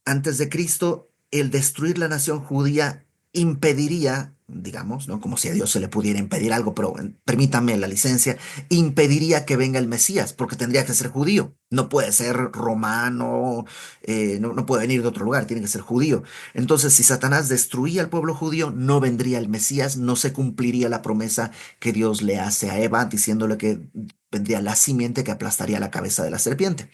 antes de Cristo, el destruir la nación judía impediría, digamos, ¿no? Como si a Dios se le pudiera impedir algo, pero permítame la licencia, impediría que venga el Mesías, porque tendría que ser judío. No puede ser romano, no puede venir de otro lugar, tiene que ser judío. Entonces, si Satanás destruía al pueblo judío, no vendría el Mesías, no se cumpliría la promesa que Dios le hace a Eva, diciéndole que vendría la simiente que aplastaría la cabeza de la serpiente.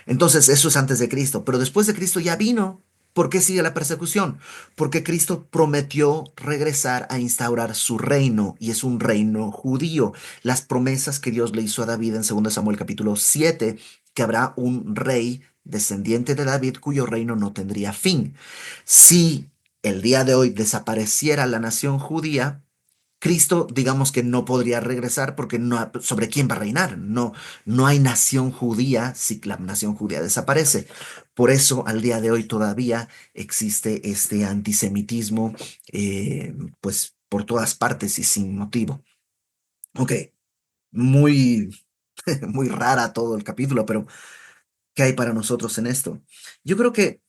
Entonces, eso es antes de Cristo, pero después de Cristo ya vino. ¿Por qué sigue la persecución? Porque Cristo prometió regresar a instaurar su reino y es un reino judío. Las promesas que Dios le hizo a David en 2 Samuel capítulo 7, que habrá un rey descendiente de David cuyo reino no tendría fin. Si el día de hoy desapareciera la nación judía, Cristo, digamos que no podría regresar porque no, ¿sobre quién va a reinar? No, no hay nación judía si la nación judía desaparece. Por eso, al día de hoy todavía existe este antisemitismo, pues por todas partes y sin motivo. Ok, muy, muy rara todo el capítulo, pero ¿qué hay para nosotros en esto? Yo creo que,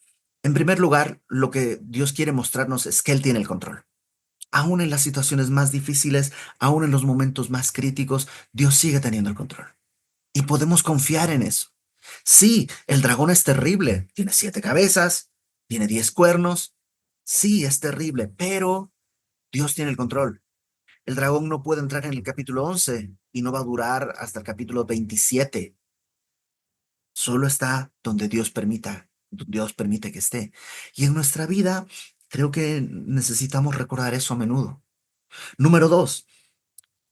en primer lugar, lo que Dios quiere mostrarnos es que Él tiene el control. Aún en las situaciones más difíciles, aún en los momentos más críticos, Dios sigue teniendo el control. Y podemos confiar en eso. Sí, el dragón es terrible. Tiene 7 cabezas, tiene 10 cuernos. Sí, es terrible, pero Dios tiene el control. El dragón no puede entrar en el capítulo 11 y no va a durar hasta el capítulo 27. Solo está donde Dios permita, Dios permite que esté. Y en nuestra vida, creo que necesitamos recordar eso a menudo. Número dos,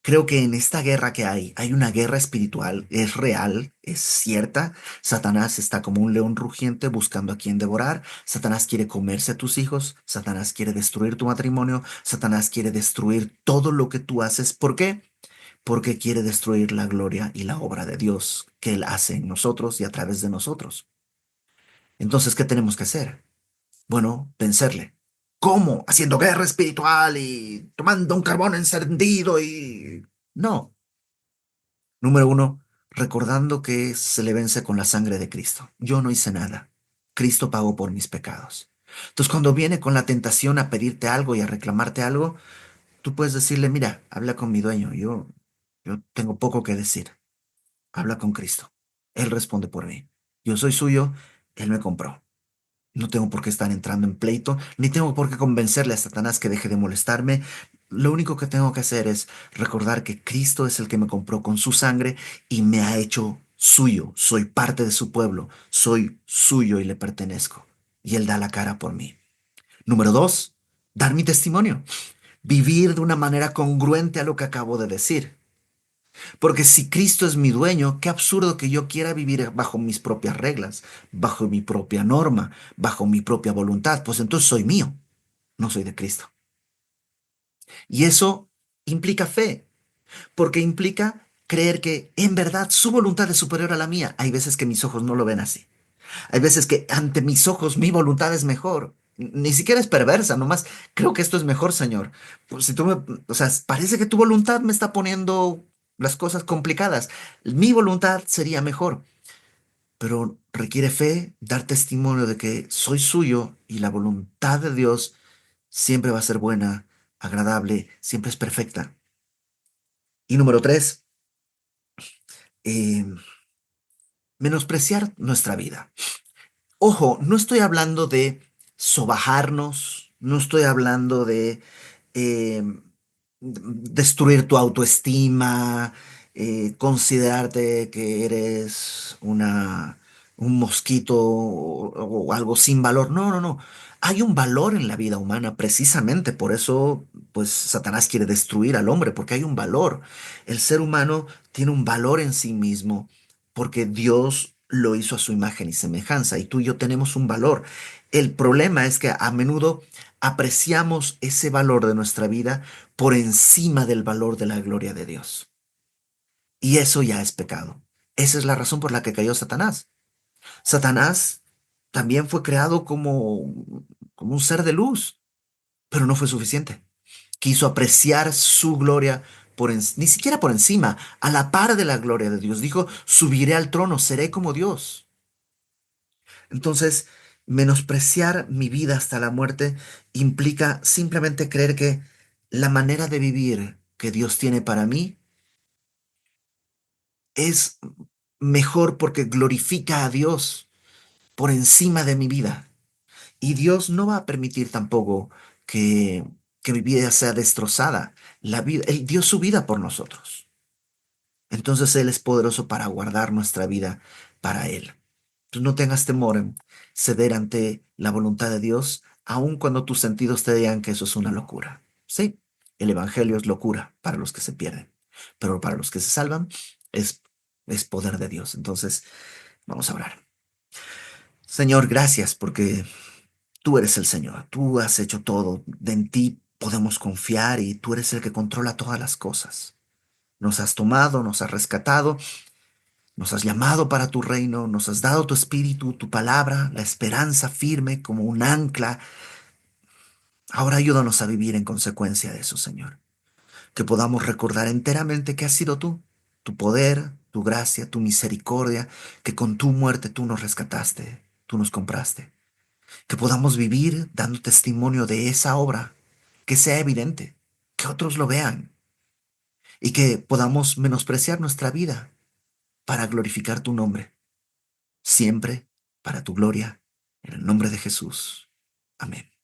creo que en esta guerra que hay una guerra espiritual, es real, es cierta. Satanás está como un león rugiente buscando a quien devorar. Satanás quiere comerse a tus hijos. Satanás quiere destruir tu matrimonio. Satanás quiere destruir todo lo que tú haces. ¿Por qué? Porque quiere destruir la gloria y la obra de Dios que Él hace en nosotros y a través de nosotros. Entonces, ¿qué tenemos que hacer? Bueno, vencerle. ¿Cómo? Haciendo guerra espiritual y tomando un carbón encendido y... No. Número uno, recordando que se le vence con la sangre de Cristo. Yo no hice nada. Cristo pagó por mis pecados. Entonces, cuando viene con la tentación a pedirte algo y a reclamarte algo, tú puedes decirle, mira, habla con mi dueño. Yo tengo poco que decir. Habla con Cristo. Él responde por mí. Yo soy suyo. Él me compró. No tengo por qué estar entrando en pleito, ni tengo por qué convencerle a Satanás que deje de molestarme. Lo único que tengo que hacer es recordar que Cristo es el que me compró con su sangre y me ha hecho suyo. Soy parte de su pueblo, soy suyo y le pertenezco. Y Él da la cara por mí. Número dos, dar mi testimonio. Vivir de una manera congruente a lo que acabo de decir. Porque si Cristo es mi dueño, qué absurdo que yo quiera vivir bajo mis propias reglas, bajo mi propia norma, bajo mi propia voluntad. Pues entonces soy mío, no soy de Cristo. Y eso implica fe, porque implica creer que en verdad su voluntad es superior a la mía. Hay veces que mis ojos no lo ven así. Hay veces que ante mis ojos mi voluntad es mejor. Ni siquiera es perversa, nomás creo que esto es mejor, Señor. Pues si tú me, o sea, parece que tu voluntad me está poniendo las cosas complicadas. Mi voluntad sería mejor, pero requiere fe, dar testimonio de que soy suyo y la voluntad de Dios siempre va a ser buena, agradable, siempre es perfecta. Y número tres, eh, menospreciar nuestra vida. Ojo, no estoy hablando de sobajarnos, no estoy hablando de eh, destruir tu autoestima, considerarte que eres un mosquito o algo sin valor. No, no, no. Hay un valor en la vida humana, precisamente por eso, pues Satanás quiere destruir al hombre, porque hay un valor. El ser humano tiene un valor en sí mismo, porque Dios lo hizo a su imagen y semejanza, y tú y yo tenemos un valor. El problema es que a menudo apreciamos ese valor de nuestra vida por encima del valor de la gloria de Dios. Y eso ya es pecado. Esa es la razón por la que cayó Satanás. Satanás también fue creado como un ser de luz, pero no fue suficiente. quiso apreciar su gloria ni siquiera por encima, a la par de la gloria de Dios. Dijo, subiré al trono, seré como Dios. Entonces, menospreciar mi vida hasta la muerte implica simplemente creer que la manera de vivir que Dios tiene para mí es mejor porque glorifica a Dios por encima de mi vida. Y Dios no va a permitir tampoco que mi vida sea destrozada. Él dio su vida por nosotros. Entonces Él es poderoso para guardar nuestra vida para Él. Tú no tengas temor en ceder ante la voluntad de Dios, aun cuando tus sentidos te digan que eso es una locura. Sí, el Evangelio es locura para los que se pierden, pero para los que se salvan es, es poder de Dios. Entonces, vamos a orar. Señor, gracias porque tú eres el Señor. Tú has hecho todo. En ti podemos confiar y tú eres el que controla todas las cosas. Nos has tomado, nos has rescatado. Nos has llamado para tu reino, nos has dado tu espíritu, tu palabra, la esperanza firme como un ancla. Ahora ayúdanos a vivir en consecuencia de eso, Señor. Que podamos recordar enteramente que has sido tú, tu poder, tu gracia, tu misericordia, que con tu muerte tú nos rescataste, tú nos compraste. Que podamos vivir dando testimonio de esa obra, que sea evidente, que otros lo vean y que podamos menospreciar nuestra vida para glorificar tu nombre. Siempre para tu gloria, en el nombre de Jesús. Amén.